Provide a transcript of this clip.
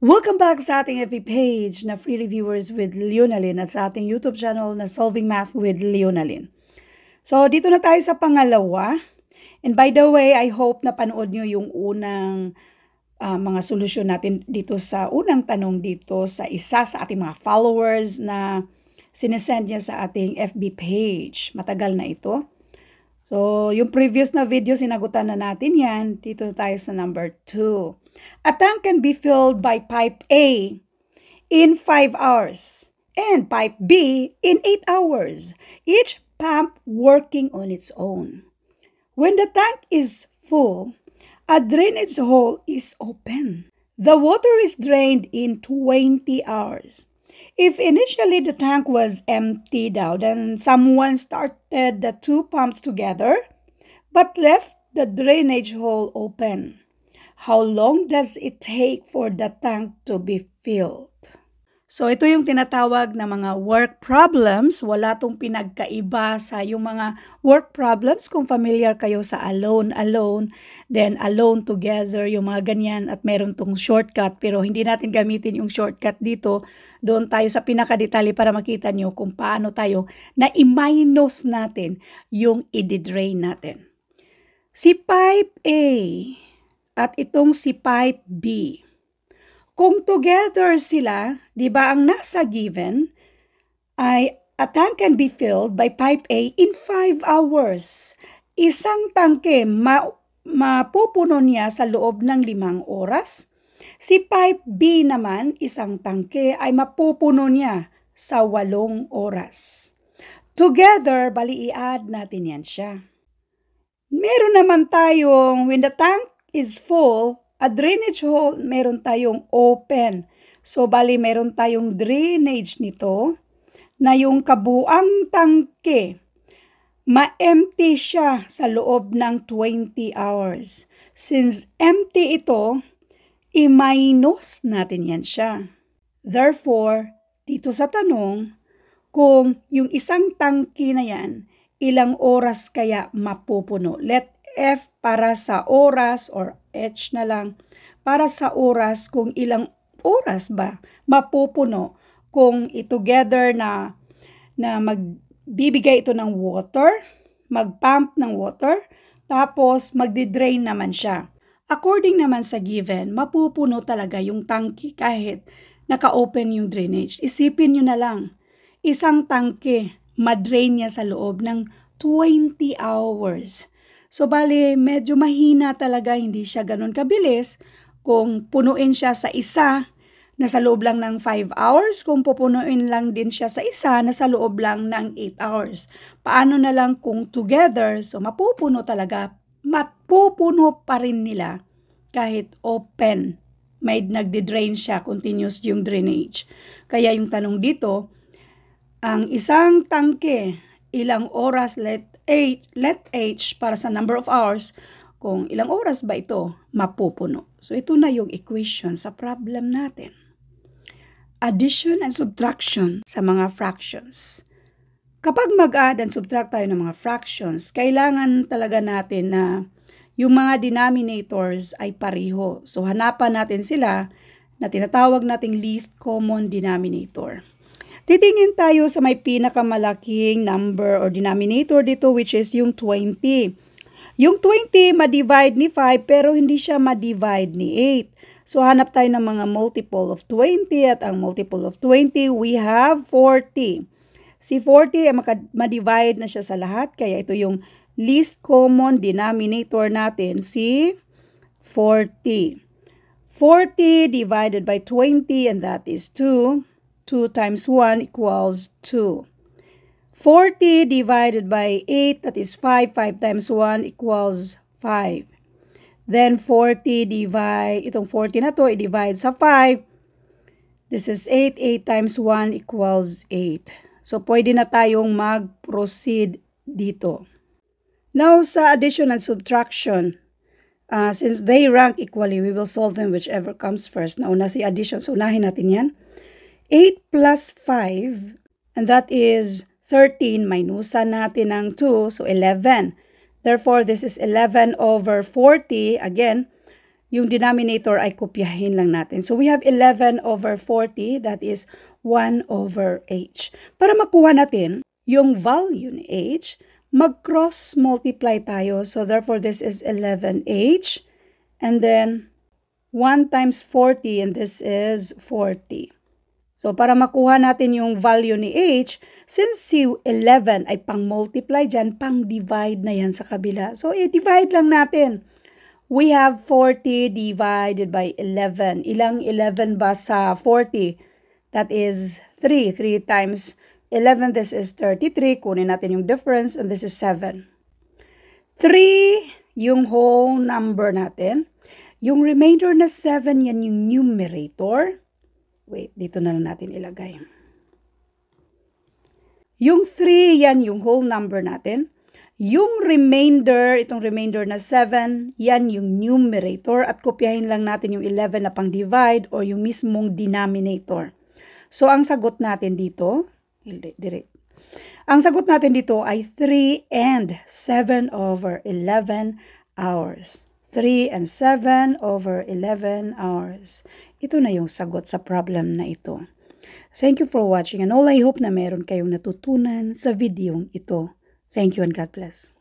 Welcome back sa ating FB page na Free Reviewers with Leonalyn at sa ating YouTube channel na Solving Math with Leonalyn. So, dito na tayo sa pangalawa. And by the way, I hope na panood nyo yung unang mga solusyon natin dito sa unang tanong dito sa isa sa ating mga followers na sinesend niya sa ating FB page. Matagal na ito. So, yung previous na video, sinagutan na natin yan. Dito tayo sa number 2. A tank can be filled by pipe A in 5 hours and pipe B in 8 hours, each pump working on its own. When the tank is full, a drainage hole is open. The water is drained in 20 hours. If initially the tank was emptied out and someone started the two pumps together but left the drainage hole open, how long does it take for the tank to be filled? So ito yung tinatawag na mga work problems. Wala tong pinagkaiba sa yung mga work problems kung familiar kayo sa alone, then alone together, yung mga ganyan at meron tong shortcut pero hindi natin gamitin yung shortcut dito. Doon tayo sa pinakadetalye para makita nyo kung paano tayo na i-minus natin yung i-drain natin. Si pipe A at itong si pipe B. Kung together sila, di ba ang nasa given ay a tank can be filled by pipe A in 5 hours. Isang tangke mapupuno niya sa loob ng 5 oras. Si pipe B naman, isang tangke ay mapupuno niya sa 8 oras. Together, bali i-add natin yan siya. Meron naman tayong when the tank is full, a drainage hole, meron tayong open. So, bali, meron tayong drainage nito na yung kabuang tangke, ma-empty siya sa loob ng 20 hours. Since empty ito, i-minus natin yan siya. Therefore, dito sa tanong, kung yung isang tangke na yan, ilang oras kaya mapupuno? Let F para sa oras or H na lang para sa oras kung ilang oras ba mapupuno kung together na magbibigay ito ng water, magpump ng water, tapos magdi-drain naman siya. According naman sa given, mapupuno talaga yung tangke kahit naka-open yung drainage. Isipin nyo na lang, isang tangke, madrain niya sa loob ng 20 hours. So, bali, medyo mahina talaga, hindi siya ganun kabilis. Kung punuin siya sa isa, nasa loob lang ng 5 hours. Kung pupunuin lang din siya sa isa, nasa loob lang ng 8 hours. Paano na lang kung together, so mapupuno talaga, mapupuno pa rin nila kahit open. May nagde-drain siya, continuous yung drainage. Kaya yung tanong dito, ang isang tangke, ilang oras let H para sa number of hours, kung ilang oras ba ito mapupuno. So ito na yung equation sa problem natin. Addition and subtraction sa mga fractions. Kapag mag-add and subtract tayo ng mga fractions, kailangan talaga natin na yung mga denominators ay pareho. So hanapan natin sila na tinatawag nating least common denominator. Titingin tayo sa may pinakamalaking number or denominator dito which is yung 20. Yung 20 ma-divide ni 5 pero hindi siya ma-divide ni 8. So hanap tayo ng mga multiple of 20 at ang multiple of 20 we have 40. Si 40 ay ma-divide na siya sa lahat kaya ito yung least common denominator natin si 40. 40 divided by 20 and that is 2. 2 times 1 equals 2. 40 divided by 8, that is 5. 5 times 1 equals 5. Then 40 divide, itong 40 na to, i-divide sa 5. This is 8. 8 times 1 equals 8. So, pwede na tayong mag-proceed dito. Now, sa addition and subtraction, since they rank equally, we will solve them whichever comes first. Nauna si addition, so unahin natin yan. 8 plus 5, and that is 13, minusan natin ng 2, so 11. Therefore, this is 11 over 40. Again, yung denominator ay kopyahin lang natin. So we have 11 over 40, that is 1 over h. Para makuha natin yung value ni h, mag-cross multiply tayo. So therefore, this is 11h. And then 1 times 40, and this is 40. So para makuha natin yung value ni h, since si 11 ay pang-multiply dyan, pang-divide na yan sa kabila. So i-divide lang natin. We have 40 divided by 11. Ilang 11 ba sa 40? That is 3. 3 times 11, this is 33. Kunin natin yung difference, and this is 7. 3, yung whole number natin. Yung remainder na 7, yan yung numerator. Wait, dito na lang natin ilagay. Yung 3, yan yung whole number natin. Yung remainder, itong remainder na 7, yan yung numerator. At kopyahin lang natin yung 11 na pang-divide or yung mismong denominator. So, ang sagot natin dito, ang sagot natin dito ay 3 and 7 over 11 hours. 3 and 7 over 11 hours. Ito na yung sagot sa problem na ito. Thank you for watching, and all I hope na meron kayong natutunan sa videong ito. Thank you and God bless.